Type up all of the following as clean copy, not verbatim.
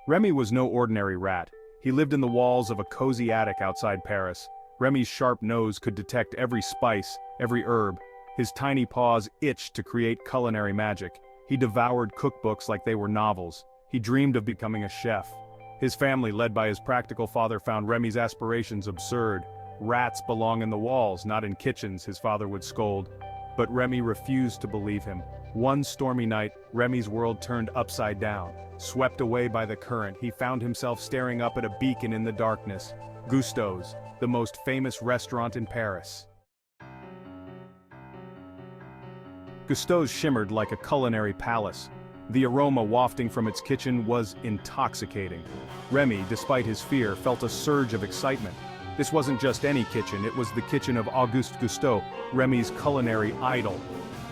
Remy was no ordinary rat. He lived in the walls of a cozy attic outside Paris. Remy's sharp nose could detect every spice, every herb. His tiny paws itched to create culinary magic. He devoured cookbooks like they were novels. He dreamed of becoming a chef. His family, led by his practical father, found Remy's aspirations absurd. Rats belong in the walls, not in kitchens, his father would scold. But Remy refused to believe him. One stormy night, Remy's world turned upside down. Swept away by the current, he found himself staring up at a beacon in the darkness. Gusteau's, the most famous restaurant in Paris. Gusteau's shimmered like a culinary palace. The aroma wafting from its kitchen was intoxicating. Remy, despite his fear, felt a surge of excitement. This wasn't just any kitchen, it was the kitchen of Auguste Gusteau, Remy's culinary idol.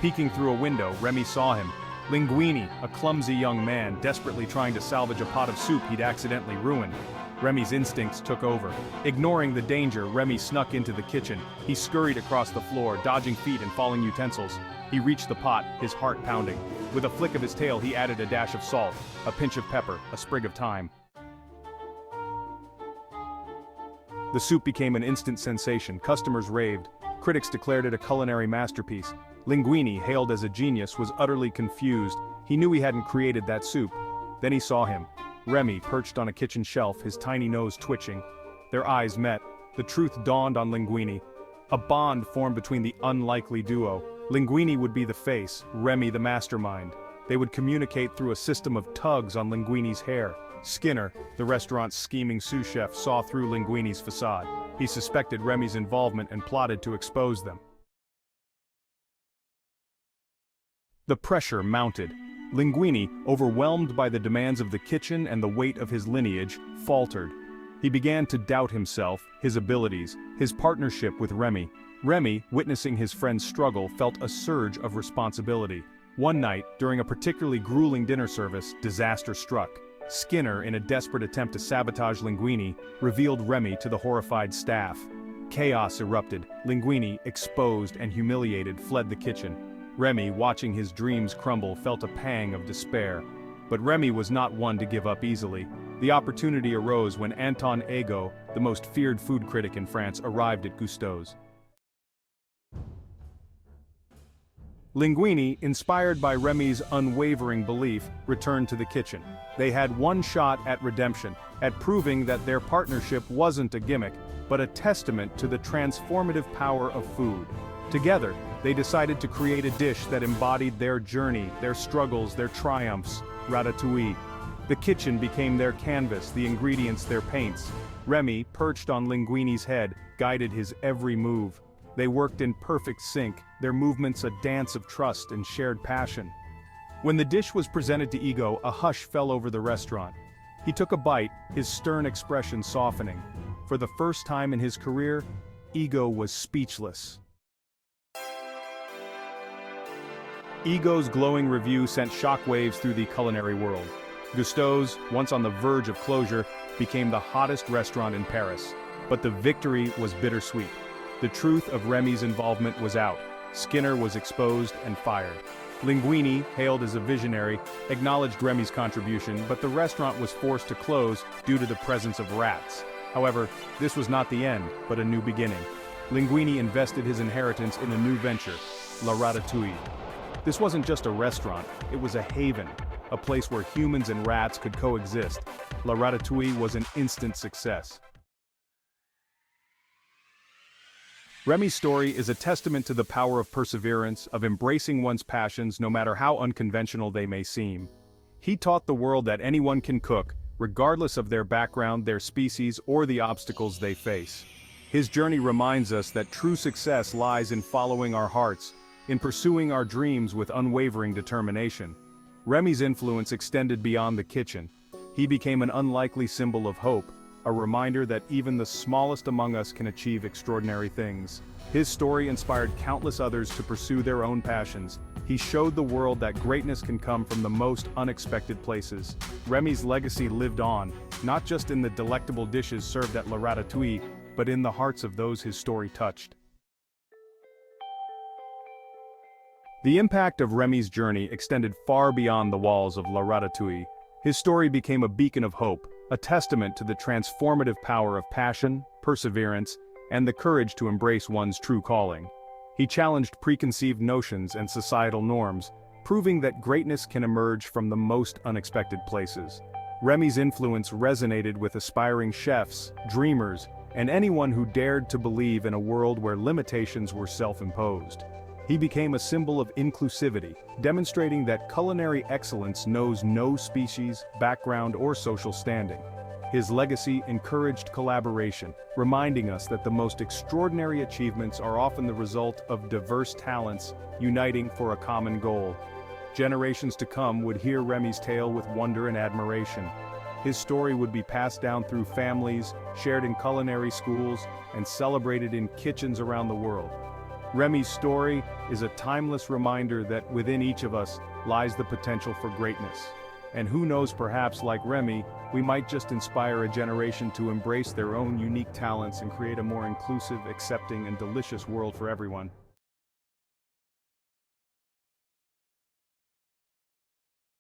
Peeking through a window, Remy saw him. Linguini, a clumsy young man, desperately trying to salvage a pot of soup he'd accidentally ruined. Remy's instincts took over. Ignoring the danger, Remy snuck into the kitchen. He scurried across the floor, dodging feet and falling utensils. He reached the pot, his heart pounding. With a flick of his tail, he added a dash of salt, a pinch of pepper, a sprig of thyme. The soup became an instant sensation. Customers raved. Critics declared it a culinary masterpiece. Linguini, hailed as a genius, was utterly confused. He knew he hadn't created that soup. Then he saw him. Remy, perched on a kitchen shelf, his tiny nose twitching. Their eyes met. The truth dawned on Linguini. A bond formed between the unlikely duo. Linguini would be the face, Remy the mastermind. They would communicate through a system of tugs on Linguini's hair. Skinner, the restaurant's scheming sous chef, saw through Linguini's facade. He suspected Remy's involvement and plotted to expose them. The pressure mounted. Linguini, overwhelmed by the demands of the kitchen and the weight of his lineage, faltered. He began to doubt himself, his abilities, his partnership with Remy. Remy, witnessing his friend's struggle, felt a surge of responsibility. One night, during a particularly grueling dinner service, disaster struck. Skinner, in a desperate attempt to sabotage Linguini, revealed Remy to the horrified staff. Chaos erupted. Linguini, exposed and humiliated, fled the kitchen. Remy, watching his dreams crumble, felt a pang of despair. But Remy was not one to give up easily. The opportunity arose when Anton Ego, the most feared food critic in France, arrived at Gusteau's. Linguini, inspired by Remy's unwavering belief, returned to the kitchen. They had one shot at redemption, at proving that their partnership wasn't a gimmick, but a testament to the transformative power of food. Together, they decided to create a dish that embodied their journey, their struggles, their triumphs, ratatouille. The kitchen became their canvas, the ingredients their paints. Remy, perched on Linguini's head, guided his every move. They worked in perfect sync, their movements a dance of trust and shared passion. When the dish was presented to Ego, a hush fell over the restaurant. He took a bite, his stern expression softening. For the first time in his career, Ego was speechless. Ego's glowing review sent shockwaves through the culinary world. Gusteau's, once on the verge of closure, became the hottest restaurant in Paris. But the victory was bittersweet. The truth of Remy's involvement was out. Skinner was exposed and fired. Linguini, hailed as a visionary, acknowledged Remy's contribution, but the restaurant was forced to close due to the presence of rats. However, this was not the end, but a new beginning. Linguini invested his inheritance in a new venture, La Ratatouille. This wasn't just a restaurant, it was a haven, a place where humans and rats could coexist. La Ratatouille was an instant success. Remy's story is a testament to the power of perseverance, of embracing one's passions no matter how unconventional they may seem. He taught the world that anyone can cook, regardless of their background, their species, or the obstacles they face. His journey reminds us that true success lies in following our hearts, in pursuing our dreams with unwavering determination. Remy's influence extended beyond the kitchen. He became an unlikely symbol of hope, a reminder that even the smallest among us can achieve extraordinary things. His story inspired countless others to pursue their own passions. He showed the world that greatness can come from the most unexpected places. Remy's legacy lived on, not just in the delectable dishes served at La Ratatouille, but in the hearts of those his story touched. The impact of Remy's journey extended far beyond the walls of La Ratatouille. His story became a beacon of hope, a testament to the transformative power of passion, perseverance, and the courage to embrace one's true calling. He challenged preconceived notions and societal norms, proving that greatness can emerge from the most unexpected places. Remy's influence resonated with aspiring chefs, dreamers, and anyone who dared to believe in a world where limitations were self-imposed. He became a symbol of inclusivity, demonstrating that culinary excellence knows no species, background, or social standing. His legacy encouraged collaboration, reminding us that the most extraordinary achievements are often the result of diverse talents uniting for a common goal. Generations to come would hear Remy's tale with wonder and admiration. His story would be passed down through families, shared in culinary schools, and celebrated in kitchens around the world. Remy's story is a timeless reminder that within each of us lies the potential for greatness. And who knows, perhaps like Remy, we might just inspire a generation to embrace their own unique talents and create a more inclusive, accepting, and delicious world for everyone.